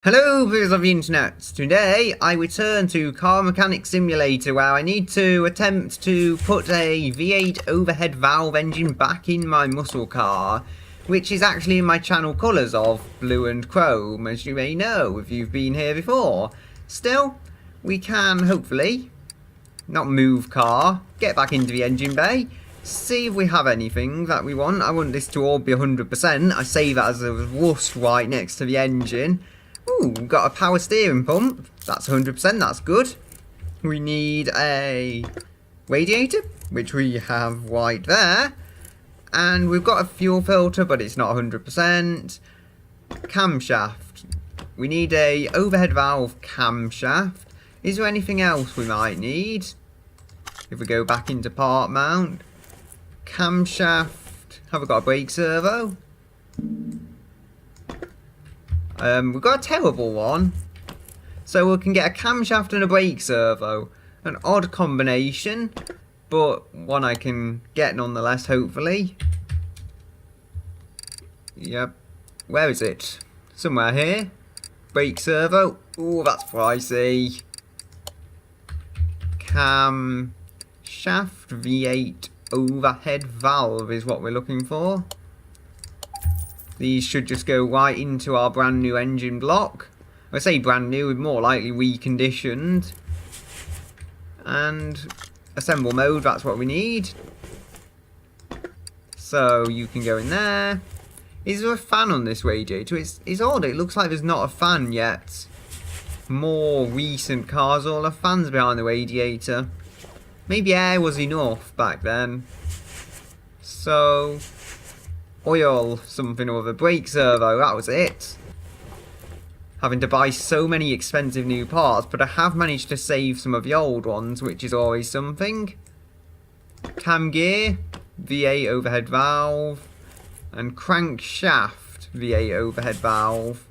Hello viewers of the internet. Today I return to Car Mechanic Simulator where I need to attempt to put a V8 overhead valve engine back in my muscle car, which is actually in my channel colours of blue and chrome, as you may know if you've been here before. Still, we can hopefully not move car, get back into the engine bay, see if we have anything that we want. I want this to all be 100%. I say that as a rust right next to the engine. Ooh, we've got a power steering pump. That's 100%, that's good. We need a radiator, which we have right there. And we've got a fuel filter, but it's not 100%. Camshaft. We need a overhead valve camshaft. Is there anything else we might need? If we go back into part mount. Camshaft. Have we got a brake servo? We've got a terrible one. So we can get a camshaft and a brake servo. An odd combination, but one I can get nonetheless, hopefully. Yep. Where is it? Somewhere here. Brake servo. Ooh, that's pricey. Camshaft V8 overhead valve is what we're looking for. These should just go right into our brand new engine block. I say brand new, more likely reconditioned. And assemble mode, that's what we need. So you can go in there. Is there a fan on this radiator? It's odd, it looks like there's not a fan yet. More recent cars all have fans behind the radiator. Maybe air was enough back then. So oil something or other, brake servo, that was it. Having to buy so many expensive new parts, but I have managed to save some of the old ones, which is always something. Cam gear, V8 overhead valve, and crankshaft V8 overhead valve.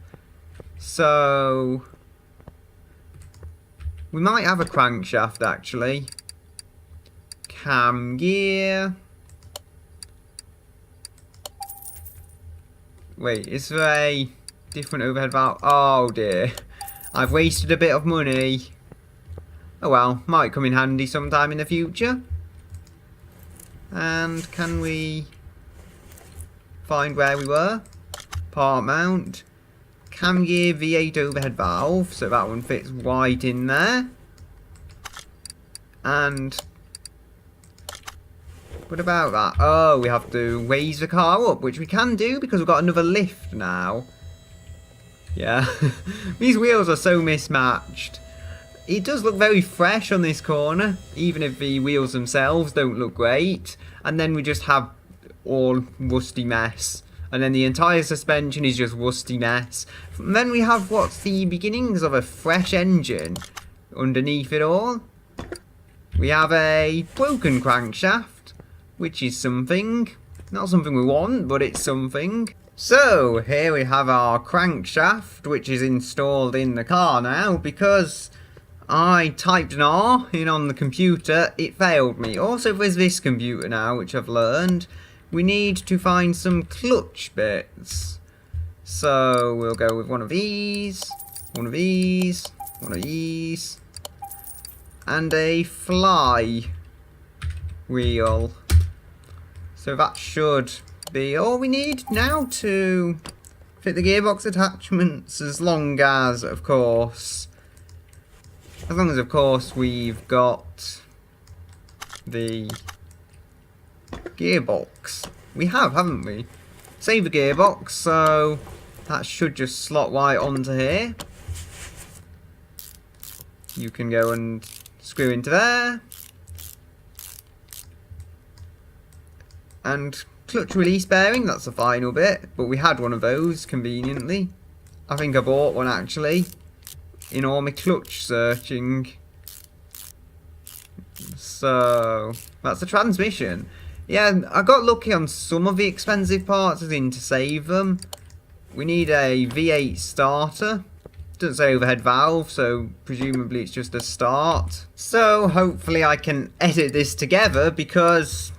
So we might have a crankshaft actually. Cam gear. Wait, is there a different overhead valve? Oh dear. I've wasted a bit of money. Oh well, might come in handy sometime in the future. And can we find where we were? Part mount. Cam gear V8 overhead valve. So that one fits right in there. And what about that? Oh, we have to raise the car up, which we can do because we've got another lift now. Yeah, these wheels are so mismatched. It does look very fresh on this corner, even if the wheels themselves don't look great. And then we just have all rusty mess. And then the entire suspension is just rusty mess. And then we have what's the beginnings of a fresh engine underneath it all. We have a broken crankshaft, which is something. Not something we want, but it's something. So, here we have our crankshaft, which is installed in the car now, because I typed an R in on the computer, it failed me. Also, there's this computer now, which I've learned. We need to find some clutch bits. So, we'll go with one of these, one of these, one of these, and a fly wheel. So that should be all we need now to fit the gearbox attachments, as long as, of course, we've got the gearbox. We have, haven't we? Save the gearbox, so that should just slot right onto here. You can go and screw into there. And clutch release bearing, that's the final bit, but we had one of those conveniently. I think I bought one actually in all my clutch searching. So that's the transmission. Yeah, I got lucky on some of the expensive parts, as in to save them. We need a V8 starter. Doesn't say overhead valve, so presumably it's just a start. So hopefully I can edit this together, because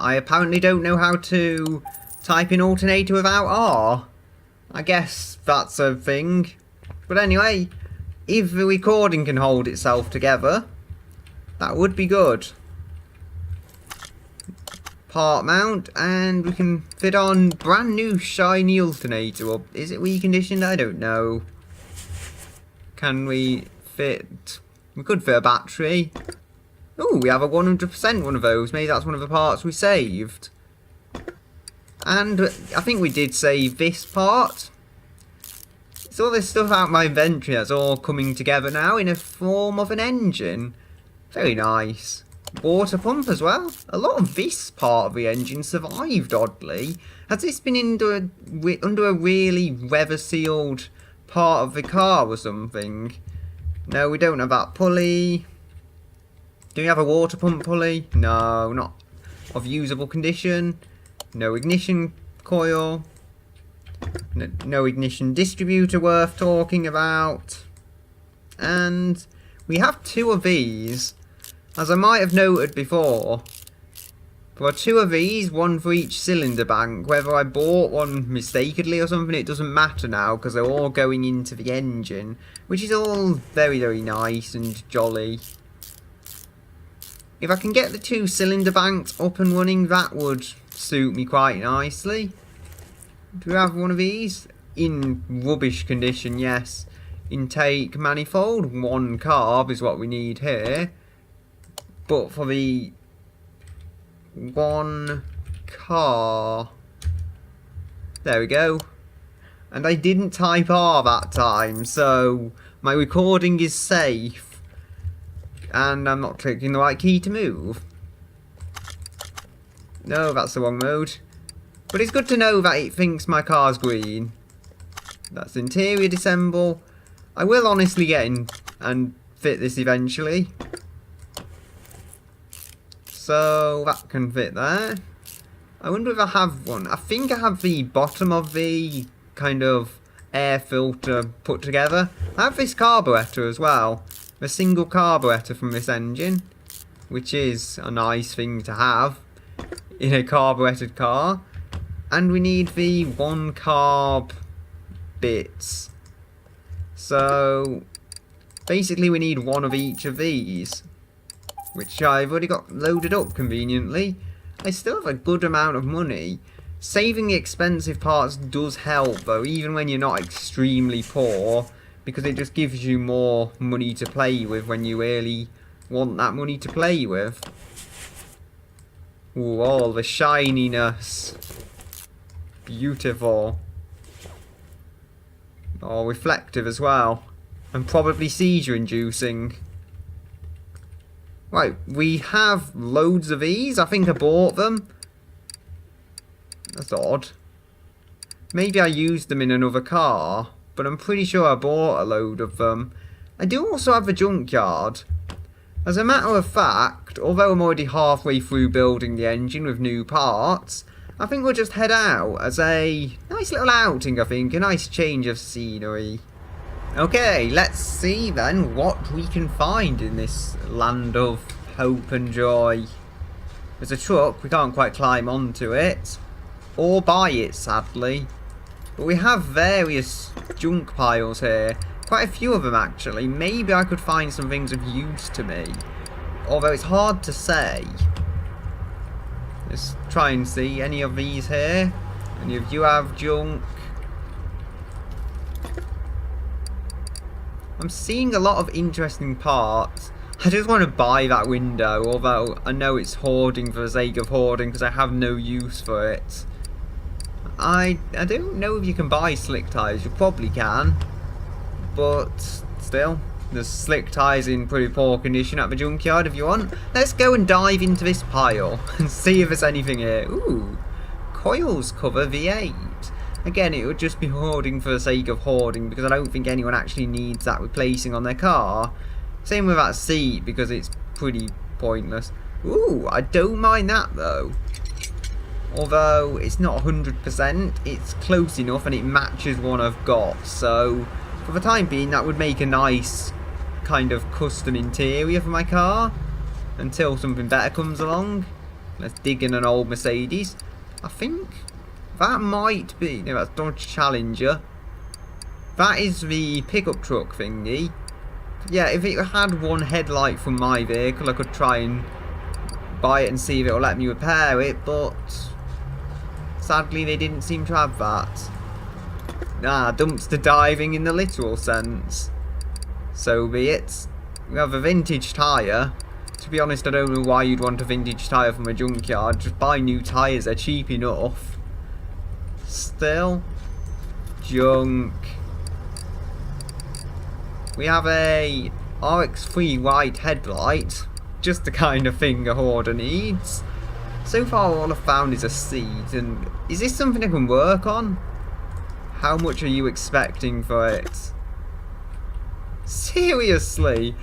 I apparently don't know how to type in alternator without R. I guess that's a thing. But anyway, if the recording can hold itself together, that would be good. Part mount, and we can fit on brand new shiny alternator. Or is it reconditioned? I don't know. Can we fit? We could fit a battery. Oh, we have a 100% one of those. Maybe that's one of the parts we saved. And I think we did save this part. So all this stuff out my inventory that's all coming together now in a form of an engine. Very nice. Water pump as well. A lot of this part of the engine survived, oddly. Has this been under a really weather-sealed part of the car or something? No, we don't have that pulley. Do we have a water pump pulley? No, not of usable condition. No ignition coil. No ignition distributor worth talking about. And we have two of these. As I might have noted before, there are two of these, one for each cylinder bank. Whether I bought one mistakenly or something, it doesn't matter now, because they're all going into the engine, which is all very, very nice and jolly. If I can get the two cylinder banks up and running, that would suit me quite nicely. Do we have one of these? In rubbish condition, yes. Intake manifold, 1 carb is what we need here. But for the 1 car, there we go. And I didn't type R that time, so my recording is safe. And I'm not clicking the right key to move. No, that's the wrong mode. But it's good to know that it thinks my car's green. That's interior disassemble. I will honestly get in and fit this eventually. So that can fit there. I wonder if I have one. I think I have the bottom of the kind of air filter put together. I have this carburetor as well. A single carburetor from this engine, which is a nice thing to have in a carbureted car. And we need the 1 carb bits. So basically we need one of each of these, which I've already got loaded up conveniently. I still have a good amount of money. Saving the expensive parts does help though, even when you're not extremely poor, because it just gives you more money to play with when you really want that money to play with. Ooh, all the shininess. Beautiful. Oh, reflective as well. And probably seizure inducing. Right, we have loads of these. I think I bought them. That's odd. Maybe I used them in another car, but I'm pretty sure I bought a load of them. I do also have a junkyard. As a matter of fact, although I'm already halfway through building the engine with new parts, I think we'll just head out as a nice little outing, I think. A nice change of scenery. Okay, let's see then what we can find in this land of hope and joy. There's a truck, we can't quite climb onto it. Or buy it, sadly. But we have various junk piles here. Quite a few of them, actually. Maybe I could find some things of use to me. Although it's hard to say. Let's try and see any of these here. Any of you have junk? I'm seeing a lot of interesting parts. I just want to buy that window, although I know it's hoarding for the sake of hoarding because I have no use for it. I don't know if you can buy slick tyres. You probably can. But still, there's slick tyres in pretty poor condition at the junkyard if you want. Let's go and dive into this pile and see if there's anything here. Ooh, coils cover V8. Again, it would just be hoarding for the sake of hoarding because I don't think anyone actually needs that replacing on their car. Same with that seat because it's pretty pointless. Ooh, I don't mind that though. Although it's not 100%, it's close enough and it matches one I've got. So for the time being, that would make a nice kind of custom interior for my car until something better comes along. Let's dig in an old Mercedes. I think that might be, no, that's Dodge Challenger. That is the pickup truck thingy. Yeah, if it had one headlight from my vehicle, I could try and buy it and see if it'll let me repair it, but sadly they didn't seem to have that. Ah, dumpster diving in the literal sense. So be it. We have a vintage tyre. To be honest, I don't know why you'd want a vintage tyre from a junkyard. Just buy new tyres, they're cheap enough. Still. Junk. We have a RX-3 white headlight. Just the kind of thing a hoarder needs. So far all I've found is a seat, and is this something I can work on? How much are you expecting for it? Seriously?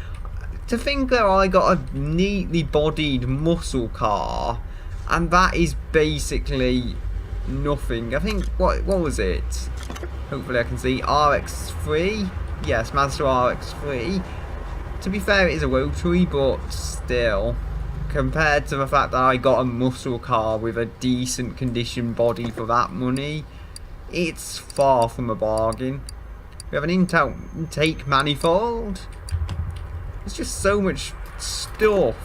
To think that I got a neatly bodied muscle car, and that is basically nothing. I think, what was it? Hopefully I can see. RX-3? Yes, Mazda RX-3. To be fair, it is a rotary, but still, compared to the fact that I got a muscle car with a decent condition body for that money, it's far from a bargain. We have an intake manifold. There's just so much stuff.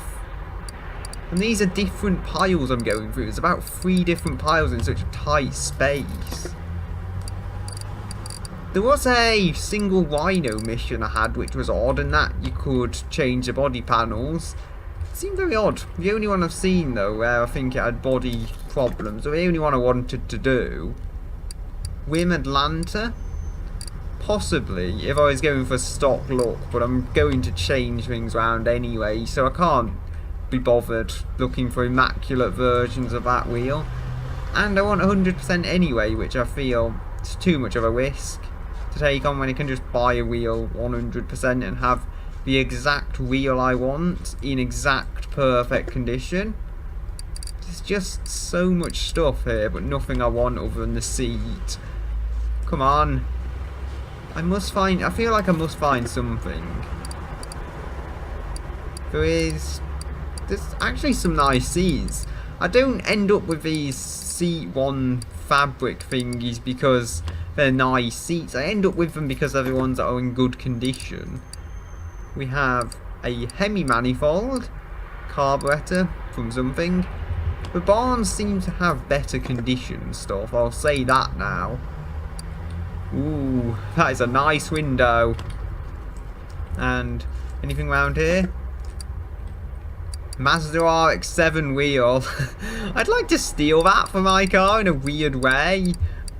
And these are different piles I'm going through. There's about 3 different piles in such a tight space. There was a single rhino mission I had which was odd, and that you could change the body panels. It seemed very odd. The only one I've seen though where I think it had body problems, or the only one I wanted to do. Wim Atlanta? Possibly, if I was going for stock look, but I'm going to change things around anyway, so I can't be bothered looking for immaculate versions of that wheel. And I want 100% anyway, which I feel is too much of a risk to take on when I can just buy a wheel 100% and have the exact wheel I want in exact perfect condition. There's just so much stuff here, but nothing I want other than the seat. Come on. I feel like I must find something. There's actually some nice seats. I don't end up with these seat one fabric thingies because they're nice seats. I end up with them because they're the ones that are in good condition. We have a Hemi manifold, carburetor from something. The barns seem to have better condition stuff, I'll say that now. Ooh, that is a nice window. And anything around here? Mazda RX-7 wheel. I'd like to steal that for my car in a weird way,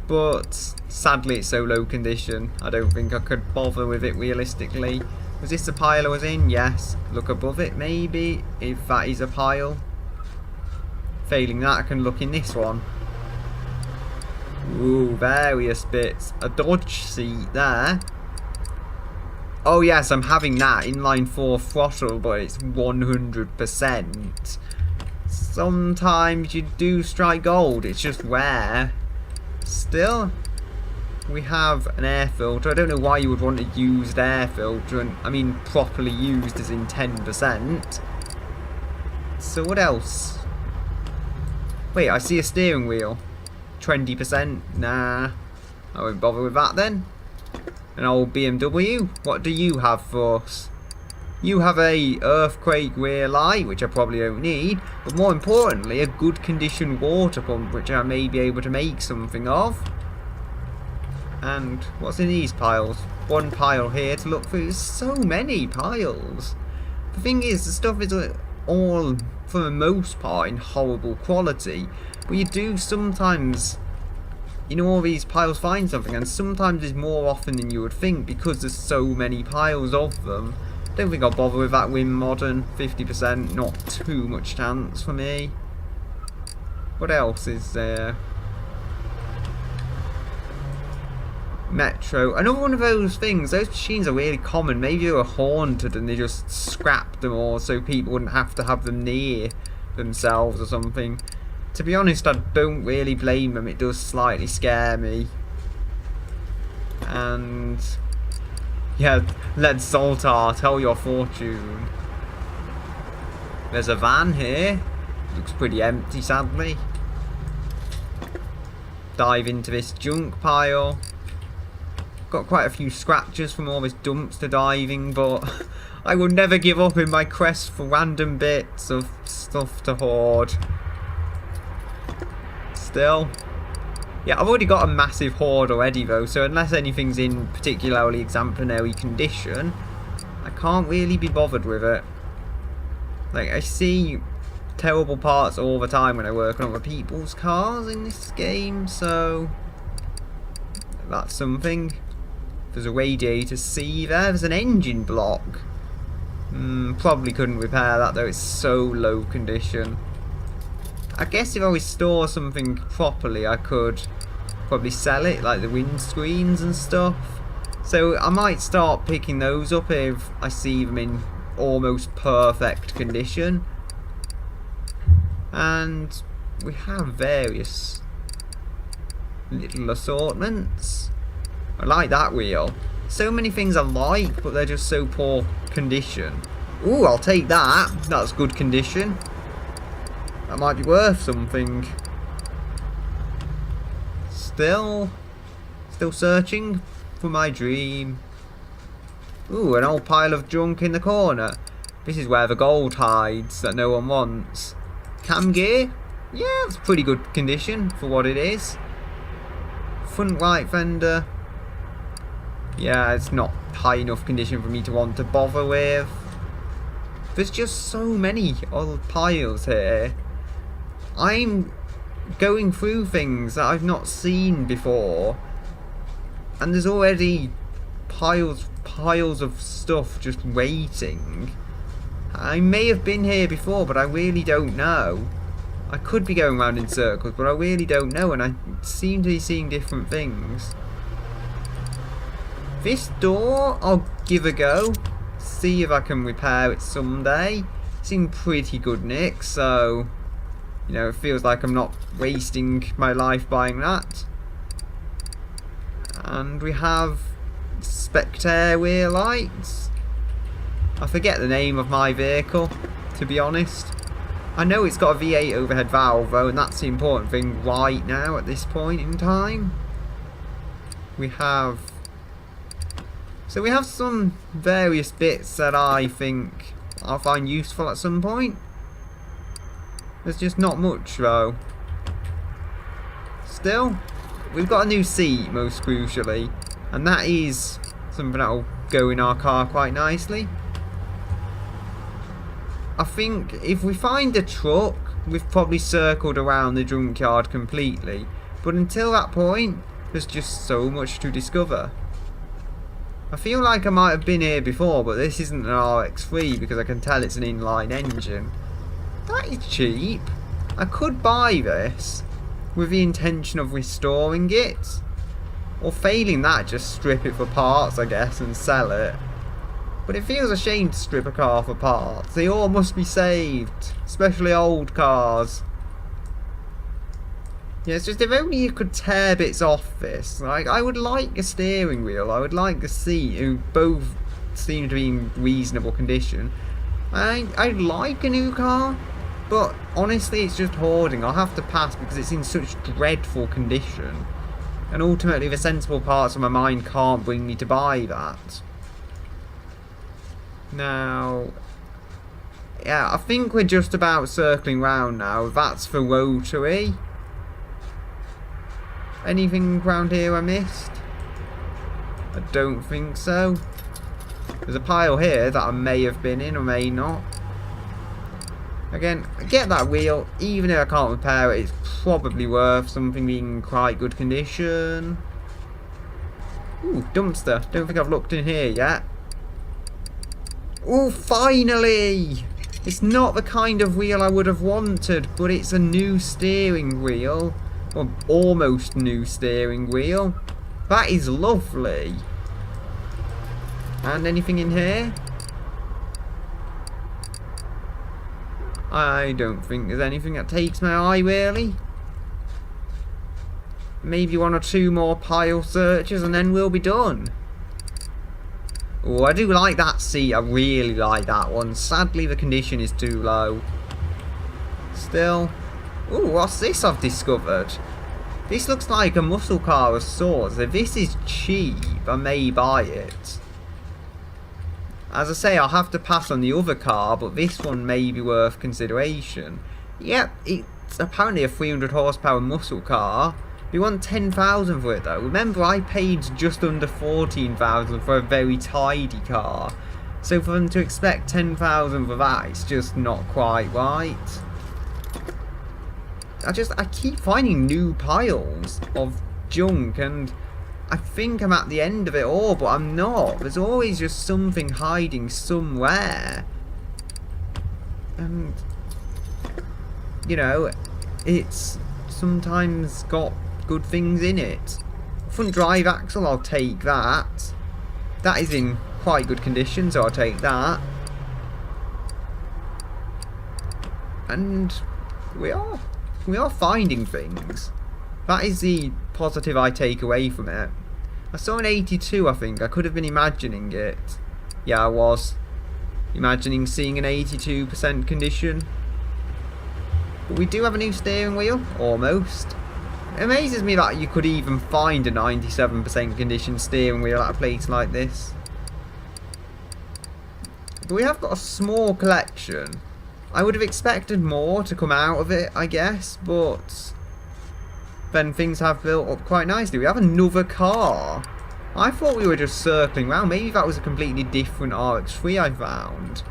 but sadly it's so low condition I don't think I could bother with it realistically. Was this the pile I was in? Yes. Look above it maybe, if that is a pile. Failing that I can look in this one. Ooh, various bits. A Dodge seat there. Oh yes, I'm having that. Inline 4 throttle, but it's 100%. Sometimes you do strike gold. It's just rare. Still, we have an air filter. I don't know why you would want a used air filter. And I mean properly used as in 10%. So what else? Wait, I see a steering wheel. 20%? Nah, I won't bother with that then. An old BMW. What do you have for us? You have a earthquake rear light, which I probably don't need, but more importantly, a good condition water pump, which I may be able to make something of. And what's in these piles? One pile here to look through. There's so many piles. The thing is, the stuff is all, for the most part, in horrible quality. But you do sometimes, in all these piles, find something, and sometimes it's more often than you would think because there's so many piles of them. Don't think I'll bother with that Wim Modern. 50%, not too much chance for me. What else is there? Metro. Another one of those things. Those machines are really common. Maybe they were haunted and they just scrapped them all so people wouldn't have to have them near themselves or something. To be honest, I don't really blame them. It does slightly scare me. And yeah, let Zoltar tell your fortune. There's a van here. Looks pretty empty, sadly. Dive into this junk pile. Got quite a few scratches from all this dumpster diving, but I will never give up in my quest for random bits of stuff to hoard. Still. Yeah, I've already got a massive hoard already though, so unless anything's in particularly exemplary condition, I can't really be bothered with it. Like, I see terrible parts all the time when I work on other people's cars in this game, so that's something. There's a radiator C there, there's an engine block. Probably couldn't repair that though, it's so low condition. I guess if I restore something properly I could probably sell it, like the windscreens and stuff. So I might start picking those up if I see them in almost perfect condition. And we have various little assortments. I like that wheel. So many things I like, but they're just so poor condition. Ooh, I'll take that. That's good condition. That might be worth something. Still searching for my dream. Ooh, an old pile of junk in the corner. This is where the gold hides that no one wants. Cam gear? Yeah, it's pretty good condition for what it is. Front right fender. Yeah, it's not high enough condition for me to want to bother with. There's just so many old piles here. I'm going through things that I've not seen before, and there's already piles of stuff just waiting. I may have been here before, but I really don't know. I could be going around in circles, but I really don't know, and I seem to be seeing different things. This door, I'll give a go. See if I can repair it someday. It's in pretty good nick, so you know, it feels like I'm not wasting my life buying that. And we have Spectre rear lights. I forget the name of my vehicle, to be honest. I know it's got a V8 overhead valve though, and that's the important thing right now at this point in time. We have some various bits that I think I'll find useful at some point. There's just not much though. Still, we've got a new seat most crucially, and that is something that'll go in our car quite nicely. I think if we find a truck, we've probably circled around the junkyard completely, but until that point there's just so much to discover. I feel like I might have been here before, but this isn't an RX-3 because I can tell it's an inline engine. That is cheap. I could buy this with the intention of restoring it, or failing that just strip it for parts I guess and sell it. But it feels a shame to strip a car for parts. They all must be saved, especially old cars. Yeah, it's just if only you could tear bits off this. Like, I would like a steering wheel, I would like a seat, who both seem to be in reasonable condition. I'd like a new car, but honestly it's just hoarding. I'll have to pass because it's in such dreadful condition. And ultimately the sensible parts of my mind can't bring me to buy that. Now, yeah, I think we're just about circling round now. That's for rotary. Anything around here I missed? I don't think so. There's a pile here that I may have been in or may not. Again, I get that wheel. Even if I can't repair it, it's probably worth something being in quite good condition. Ooh, dumpster. Don't think I've looked in here yet. Oh, finally! It's not the kind of wheel I would have wanted, but it's a new steering wheel. Or almost new steering wheel. That is lovely. And anything in here? I don't think there's anything that takes my eye really. Maybe one or two more pile searches and then we'll be done. Oh, I do like that seat. I really like that one. Sadly, the condition is too low. Still. Ooh, what's this I've discovered? This looks like a muscle car of sorts. If this is cheap, I may buy it. As I say, I'll have to pass on the other car, but this one may be worth consideration. Yep, it's apparently a 300 horsepower muscle car. We want 10,000 for it though. Remember, I paid just under 14,000 for a very tidy car. So for them to expect 10,000 for that, it's just not quite right. I keep finding new piles of junk, and I think I'm at the end of it all, but I'm not. There's always just something hiding somewhere. And, you know, it's sometimes got good things in it. Front drive axle, I'll take that. That is in quite good condition, so I'll take that. And we are finding things. That is the positive I take away from it. I saw an 82, I think. I could have been imagining it. Yeah, I was imagining seeing an 82% condition. But we do have a new steering wheel, almost. It amazes me that you could even find a 97% condition steering wheel at a place like this. But we have got a small collection. I would have expected more to come out of it, I guess, but then things have built up quite nicely. We have another car. I thought we were just circling around. Maybe that was a completely different RX-3 I found.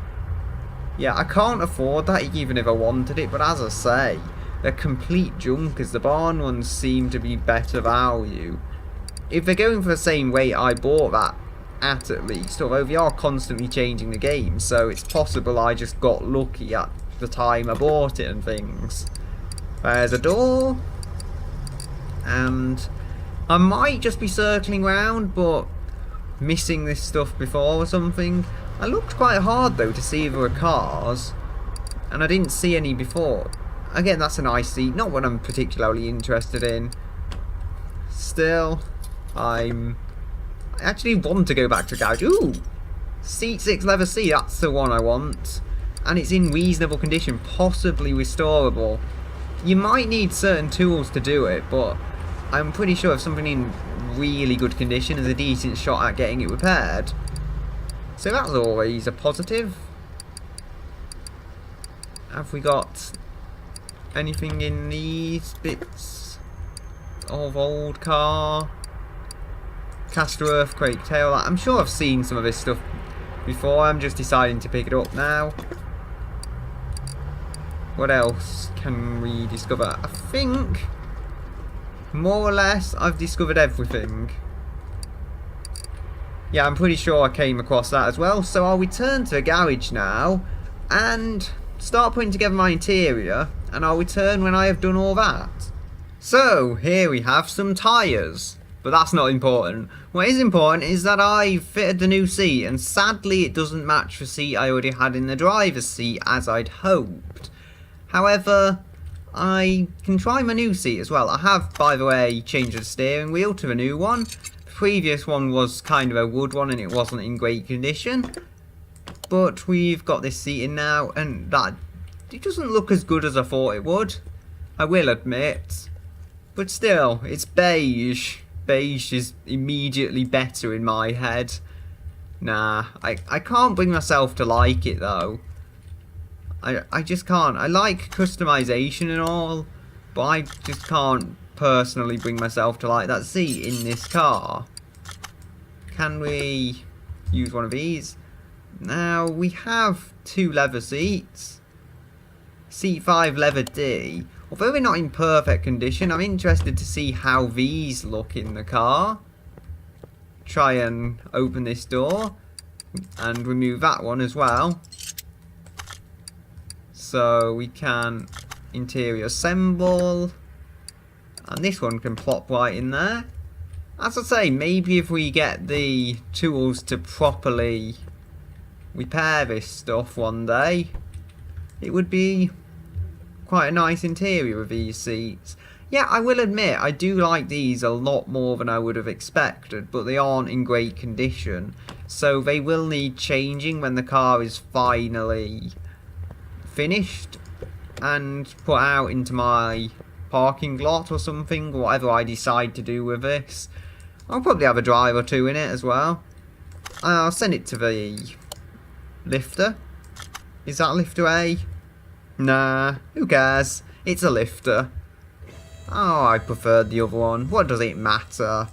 Yeah, I can't afford that even if I wanted it, but as I say, they're complete junk as the barn ones seem to be better value. If they're going for the same weight I bought that at least, although they are constantly changing the game, so it's possible I just got lucky at the time I bought it and things. There's a door, and I might just be circling around but missing this stuff before or something. I looked quite hard though to see if there were cars, and I didn't see any before. Again, that's a nice seat, not what I'm particularly interested in. Still, I actually want to go back to the garage. Ooh! Seat 6 leather seat, that's the one I want. And it's in reasonable condition, possibly restorable. You might need certain tools to do it, but I'm pretty sure if something in really good condition is a decent shot at getting it repaired. So that's always a positive. Have we got anything in these bits of old car? Caster earthquake tail. I'm sure I've seen some of this stuff before. I'm just deciding to pick it up now. What else can we discover? I think more or less I've discovered everything. Yeah, I'm pretty sure I came across that as well. So I'll return to the garage now and start putting together my interior, and I'll return when I have done all that. So here we have some tyres. But that's not important. What is important is that I fitted the new seat, and sadly it doesn't match the seat I already had in the driver's seat as I'd hoped. However, I can try my new seat as well. I have, by the way, changed the steering wheel to the new one. The previous one was kind of a wood one and it wasn't in great condition. But we've got this seat in now, and that it doesn't look as good as I thought it would. I will admit. But still, it's beige. Beige is immediately better in my head. Nah, I can't bring myself to like it though. I just can't. I like customization and all, but I just can't personally bring myself to like that seat in this car. Can we use one of these? Now, we have 2 leather seats. Seat 5 leather D. Although they're not in perfect condition, I'm interested to see how these look in the car. Try and open this door and remove that one as well. So we can interior assemble, and this one can plop right in there. As I say, maybe if we get the tools to properly repair this stuff one day, it would be quite a nice interior of these seats. Yeah, I will admit, I do like these a lot more than I would have expected, but they aren't in great condition. So they will need changing when the car is finally finished and put out into my parking lot or something, whatever I decide to do with this. I'll probably have a drive or two in it as well. I'll send it to the lifter. Is that lifter A? Nah, who cares? It's a lifter. Oh, I preferred the other one. What does it matter?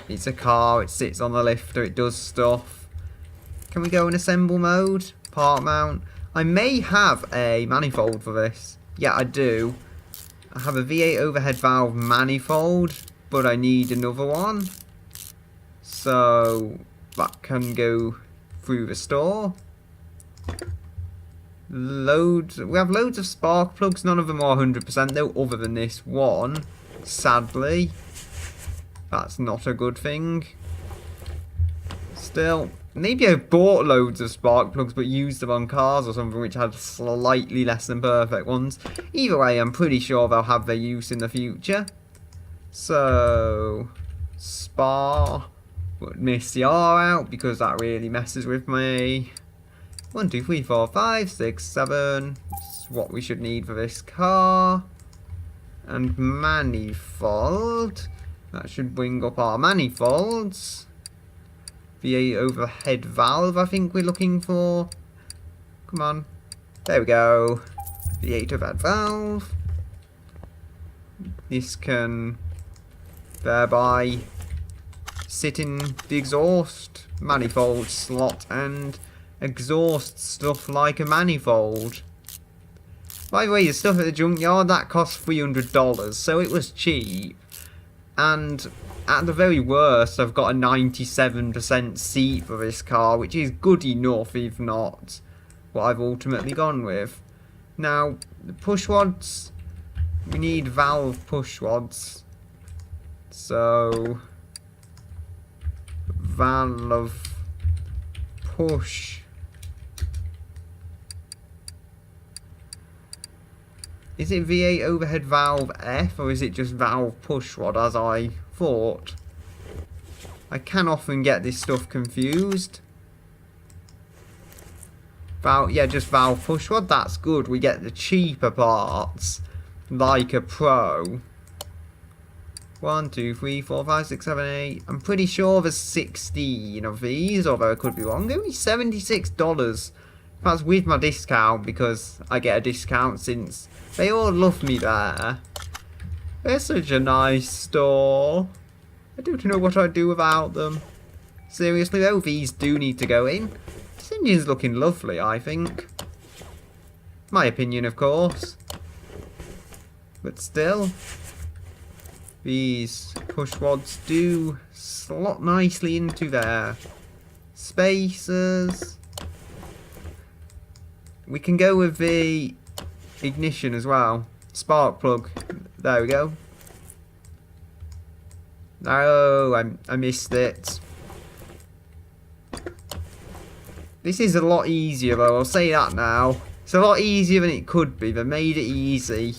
It's a car, it sits on the lifter, it does stuff. Can we go in assemble mode? Part mount. I may have a manifold for this. Yeah, I do. I have a V8 overhead valve manifold, but I need another one. So that can go through the store. We have loads of spark plugs, none of them are 100% though, other than this one, sadly. That's not a good thing. Still, maybe I bought loads of spark plugs but used them on cars or something which had slightly less than perfect ones. Either way, I'm pretty sure they'll have their use in the future. So, spar, but miss the R out because that really messes with me. 1, 2, 3, 4, 5, 6, 7. That's what we should need for this car. And manifold. That should bring up our manifolds. V8 overhead valve, I think we're looking for. Come on. There we go. V8 overhead valve. This can thereby sit in the exhaust manifold slot and exhaust stuff like a manifold. By the way, the stuff at the junkyard, that cost $300, so it was cheap. And at the very worst, I've got a 97% seat for this car, which is good enough, if not what I've ultimately gone with. Now, the push rods, we need valve push rods. So, valve push. Is it V8 overhead valve F, or is it just valve push rod as I thought? I can often get this stuff confused. Yeah, just valve push rod, that's good. We get the cheaper parts, like a Pro. 1, 2, 3, 4, 5, 6, 7, 8. I'm pretty sure there's 16 of these, although I could be wrong. Only $76. That's with my discount, because I get a discount since they all love me there. They're such a nice store. I don't know what I'd do without them. Seriously though, these do need to go in. This engine's looking lovely, I think. My opinion, of course. But still, these push rods do slot nicely into their spacers. We can go with the ignition as well. Spark plug. There we go. No, I missed it. This is a lot easier though, I'll say that now. It's a lot easier than it could be. They made it easy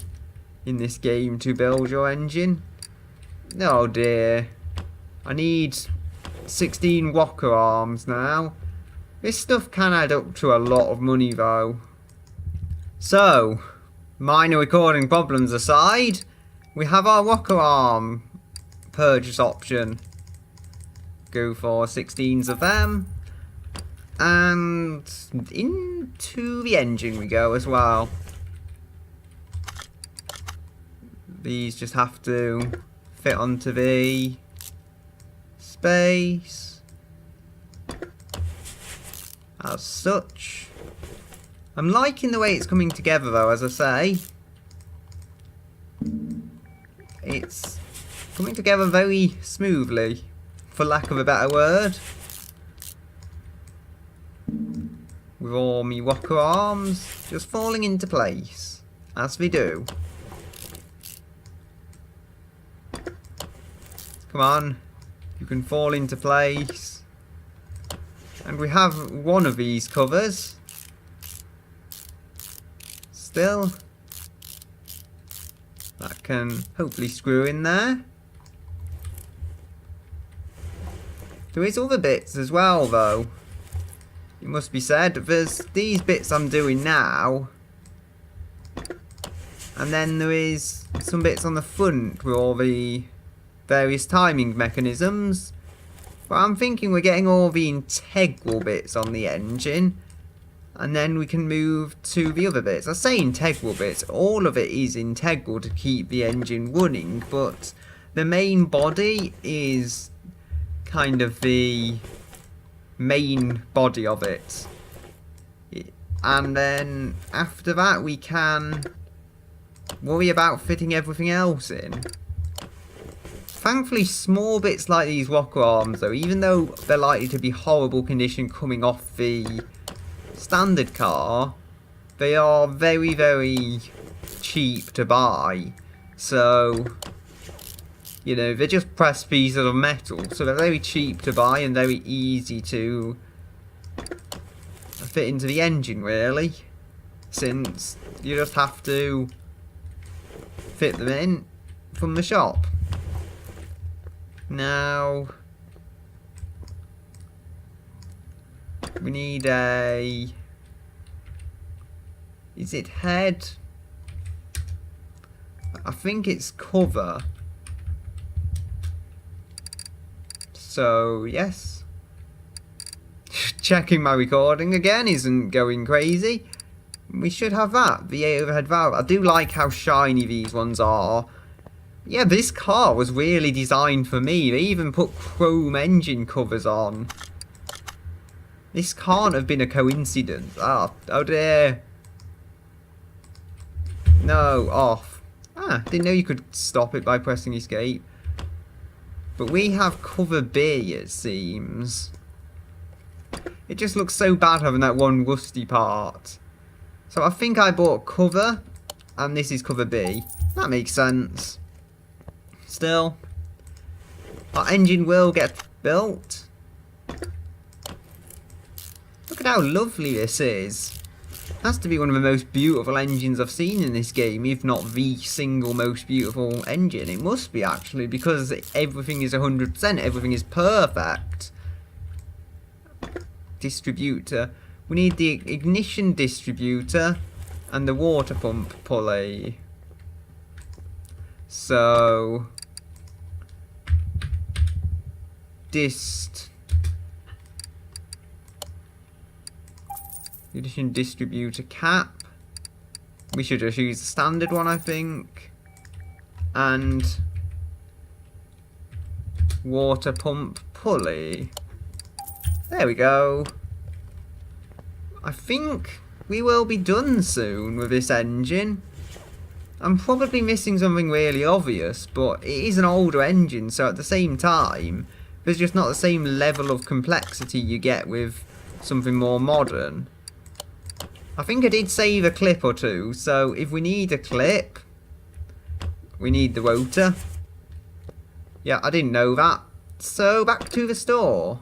in this game to build your engine. Oh dear. I need 16 rocker arms now. This stuff can add up to a lot of money though. So, minor recording problems aside, we have our rocker arm purchase option. Go for 16s of them. And into the engine we go as well. These just have to fit onto the space. As such. I'm liking the way it's coming together though, as I say. It's coming together very smoothly, for lack of a better word. With all me rocker arms just falling into place, as they do. Come on, you can fall into place. And we have one of these covers. Still. That can hopefully screw in there. There is other bits as well though. It must be said, there's these bits I'm doing now. And then there is some bits on the front with all the various timing mechanisms. But I'm thinking we're getting all the integral bits on the engine. And then we can move to the other bits. I say integral bits, all of it is integral to keep the engine running, but the main body is kind of the main body of it. And then after that we can worry about fitting everything else in. Thankfully, small bits like these rocker arms, though, even though they're likely to be horrible condition coming off the standard car, they are very, very cheap to buy. So, you know, they're just pressed pieces of metal, so they're very cheap to buy and very easy to fit into the engine, really, since you just have to fit them in from the shop. Now, we need a... is it head? I think it's cover. So, yes. Checking my recording again isn't going crazy. We should have that, the overhead valve. I do like how shiny these ones are. Yeah, this car was really designed for me. They even put chrome engine covers on. This can't have been a coincidence. Oh dear. No, off. Didn't know you could stop it by pressing escape. But we have cover B, it seems. It just looks so bad having that one rusty part. So I think I bought cover, and this is cover B. That makes sense. Still, our engine will get built. Look at how lovely this is. Has to be one of the most beautiful engines I've seen in this game, if not the single most beautiful engine. It must be, actually, because everything is 100%, everything is perfect. Distributor. We need the ignition distributor and the water pump pulley. So, ignition distributor cap. We should just use the standard one, I think. And water pump pulley. There we go. I think we will be done soon with this engine. I'm probably missing something really obvious, but it is an older engine, so at the same time, there's just not the same level of complexity you get with something more modern. I think I did save a clip or two, so if we need a clip, we need the rotor. Yeah, I didn't know that. So, back to the store.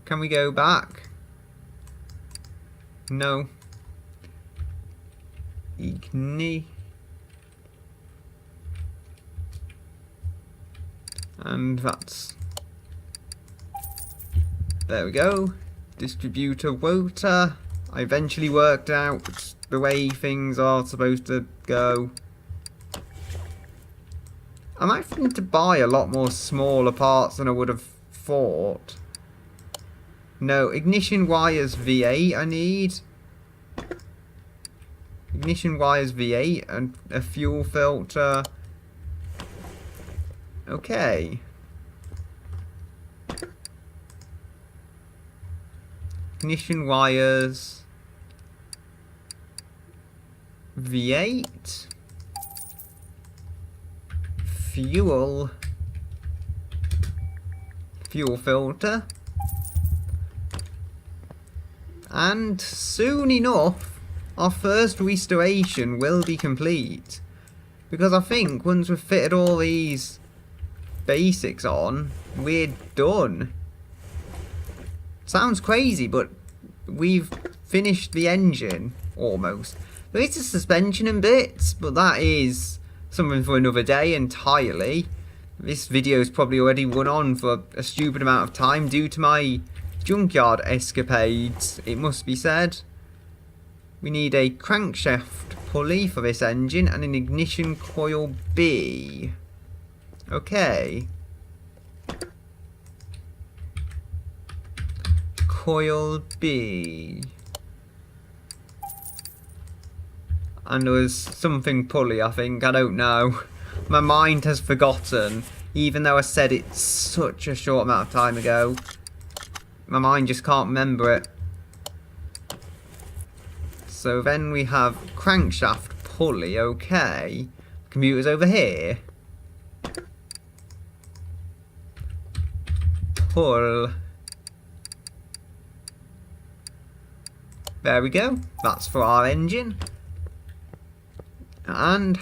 Can we go back? No. And that's... there we go. Distributor rotor. I eventually worked out the way things are supposed to go. I might need to buy a lot more smaller parts than I would have thought. No, ignition wires V8 I need. Ignition wires V8 and a fuel filter. Okay. Ignition wires V8. Fuel filter. And soon enough, our first restoration will be complete. Because I think once we've fitted all these basics on, we're done. Sounds crazy, but we've finished the engine, almost. There is a suspension and bits, but that is something for another day entirely. This video's probably already run on for a stupid amount of time due to my junkyard escapades, it must be said. We need a crankshaft pulley for this engine and an ignition coil B. Okay. Coil B. And there was something pulley, I think. I don't know. My mind has forgotten. Even though I said it such a short amount of time ago. My mind just can't remember it. So then we have crankshaft pulley, okay. Computer's over here. Pull. There we go. That's for our engine. And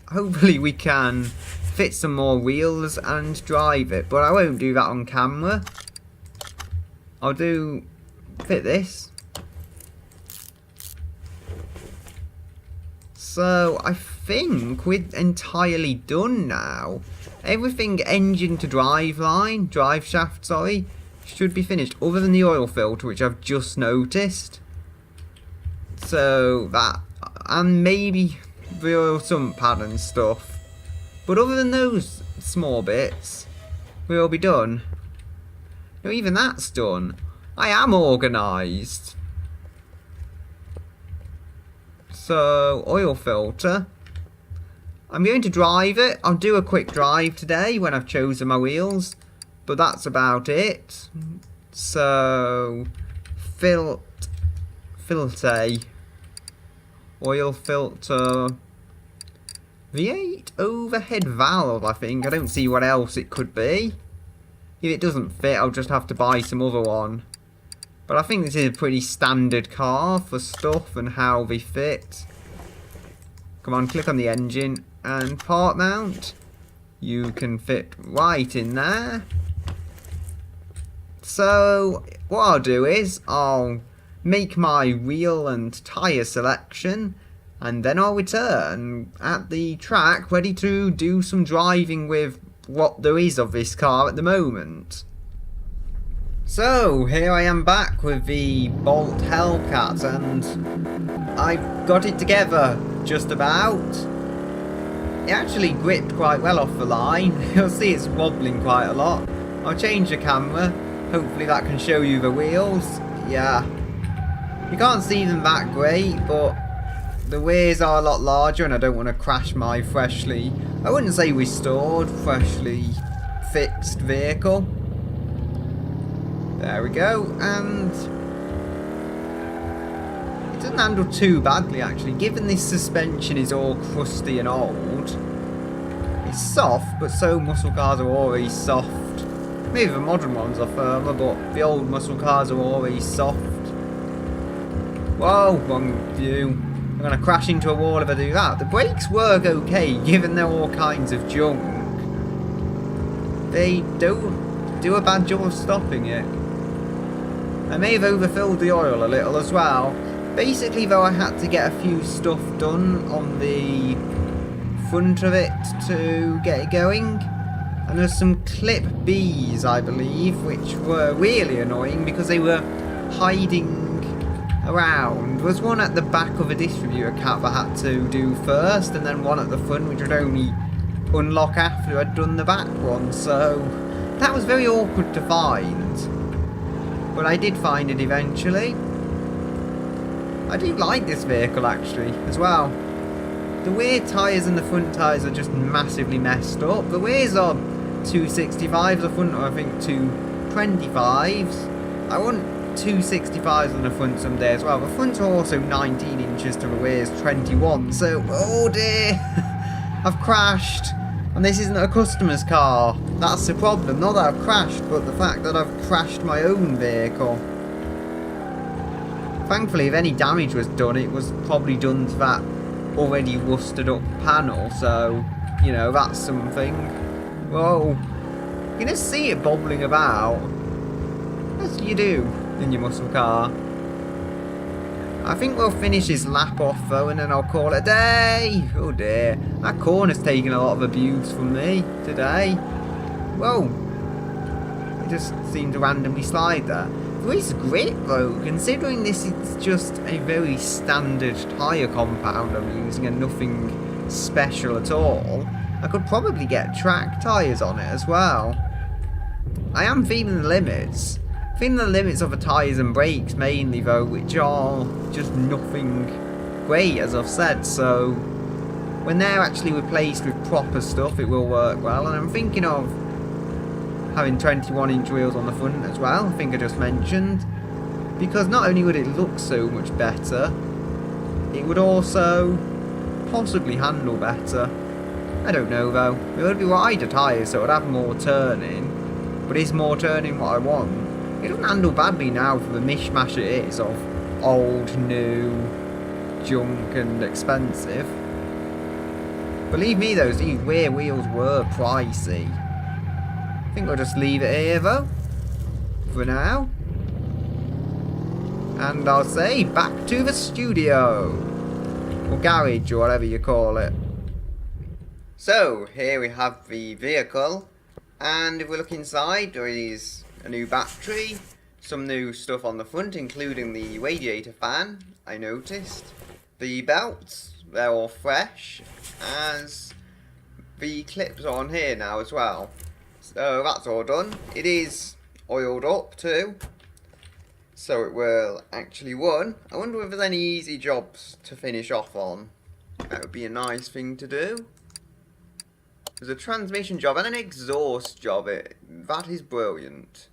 hopefully we can fit some more wheels and drive it. But I won't do that on camera. I'll fit this. So I think we're entirely done now. Everything engine to drive shaft, sorry, should be finished, other than the oil filter, which I've just noticed. So that, and maybe the oil sump pad and stuff. But other than those small bits, we'll be done. No, even that's done. I am organised. So, oil filter. I'm going to drive it. I'll do a quick drive today when I've chosen my wheels. But that's about it. So, filter. Oil filter. V8 overhead valve, I think. I don't see what else it could be. If it doesn't fit, I'll just have to buy some other one. But I think this is a pretty standard car for stuff and how they fit. Come on, click on the engine and part mount. You can fit right in there. So, what I'll do is, I'll make my wheel and tyre selection. And then I'll return at the track ready to do some driving with what there is of this car at the moment. So, here I am back with the Bolt Hellcat, and I've got it together, just about. It actually gripped quite well off the line. You'll see it's wobbling quite a lot. I'll change the camera, hopefully that can show you the wheels. Yeah, you can't see them that great, but the wheels are a lot larger and I don't want to crash my freshly, I wouldn't say restored, freshly fixed vehicle. There we go, and it doesn't handle too badly actually, given this suspension is all crusty and old. It's soft, but so muscle cars are always soft. Maybe the modern ones are firmer, but the old muscle cars are always soft. Whoa, wrong view. I'm going to crash into a wall if I do that. The brakes work okay, given they're all kinds of junk. They don't do a bad job of stopping it. I may have overfilled the oil a little as well. Basically though, I had to get a few stuff done on the front of it to get it going. And there's some clip Bs, I believe, which were really annoying because they were hiding around. There was one at the back of a distributor cap I had to do first, and then one at the front which would only unlock after I'd done the back one, so that was very awkward to find. But I did find it eventually. I do like this vehicle actually, as well. The rear tyres and the front tyres are just massively messed up. The rears are 265s, the front are I think 225s. I want 265s on the front someday as well. The fronts are also 19 inches to the rear's 21, so oh dear. I've crashed. And this isn't a customer's car. That's the problem. Not that I've crashed, but the fact that I've crashed my own vehicle. Thankfully, if any damage was done, it was probably done to that already rusted up panel. So, you know, that's something. Whoa. You can just see it bobbling about. As you do in your muscle car. I think we'll finish his lap off though, and then I'll call it a day. Oh dear, that corner's taken a lot of abuse from me today. Whoa, it just seemed to randomly slide there. There is grip though, considering this is just a very standard tyre compound I'm using and nothing special at all. I could probably get track tyres on it as well. I am feeling the limits. Feeling the limits of the tyres and brakes mainly though, which are just nothing great as I've said, so when they're actually replaced with proper stuff it will work well. And I'm thinking of having 21-inch wheels on the front as well, I think I just mentioned, because not only would it look so much better, it would also possibly handle better. I don't know though, it would be wider tyres so it would have more turning, but is more turning what I want? It doesn't handle badly now for the mishmash it is of old, new, junk and expensive. Believe me though, these rear wheels were pricey. I think we'll just leave it here though, for now. And I'll say, back to the studio. Or garage, or whatever you call it. So, here we have the vehicle. And if we look inside, there is a new battery. Some new stuff on the front, including the radiator fan, I noticed. The belts, they're all fresh. As the clips are on here now as well. So that's all done. It is oiled up too, so it will actually run. I wonder if there's any easy jobs to finish off on. That would be a nice thing to do. There's a transmission job and an exhaust job. That is brilliant.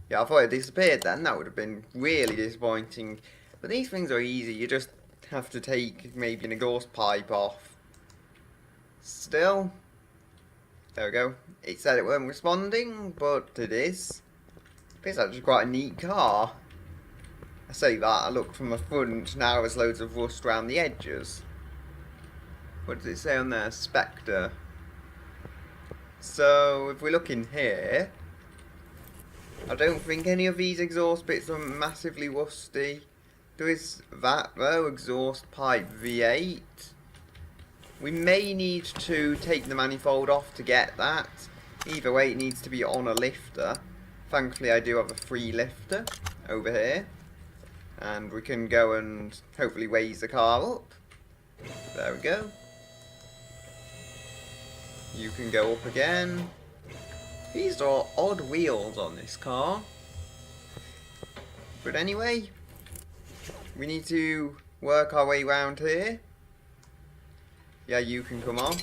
Yeah, I thought it disappeared then. That would have been really disappointing. But these things are easy. You just have to take maybe an exhaust pipe off. Still. There we go. It said it wasn't responding, but it is. It's actually quite a neat car. I say that, I look from the front, now there's loads of rust around the edges. What does it say on there? Spectre. So, if we look in here, I don't think any of these exhaust bits are massively rusty. There is that though, exhaust pipe V8. We may need to take the manifold off to get that. Either way, it needs to be on a lifter. Thankfully, I do have a free lifter over here. And we can go and hopefully raise the car up. There we go. You can go up again. These are odd wheels on this car. But anyway, we need to work our way around here. Yeah, you can come on.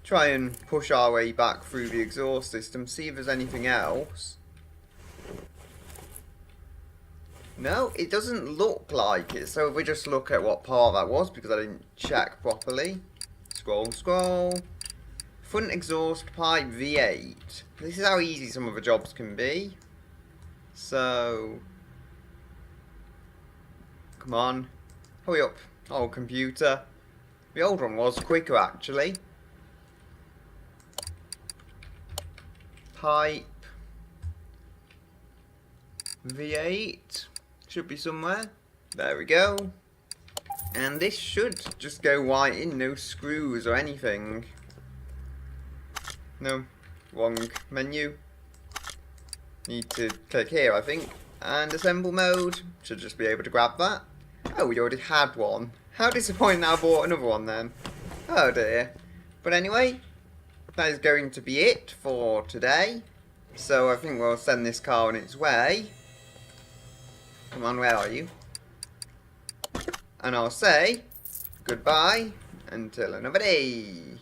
Try and push our way back through the exhaust system, see if there's anything else. No, it doesn't look like it, so if we just look at what part that was, because I didn't check properly. Scroll, scroll. Front exhaust pipe V8. This is how easy some of the jobs can be. So, come on, hurry up, oh computer. The old one was quicker actually. Pipe V8 should be somewhere. There we go. And this should just go right in, no screws or anything. No, wrong menu. Need to click here I think. And assemble mode, should just be able to grab that. Oh, we already had one. How disappointing that I bought another one then. Oh dear. But anyway, that is going to be it for today. So I think we'll send this car on its way. Come on, where are you? And I'll say goodbye until another day.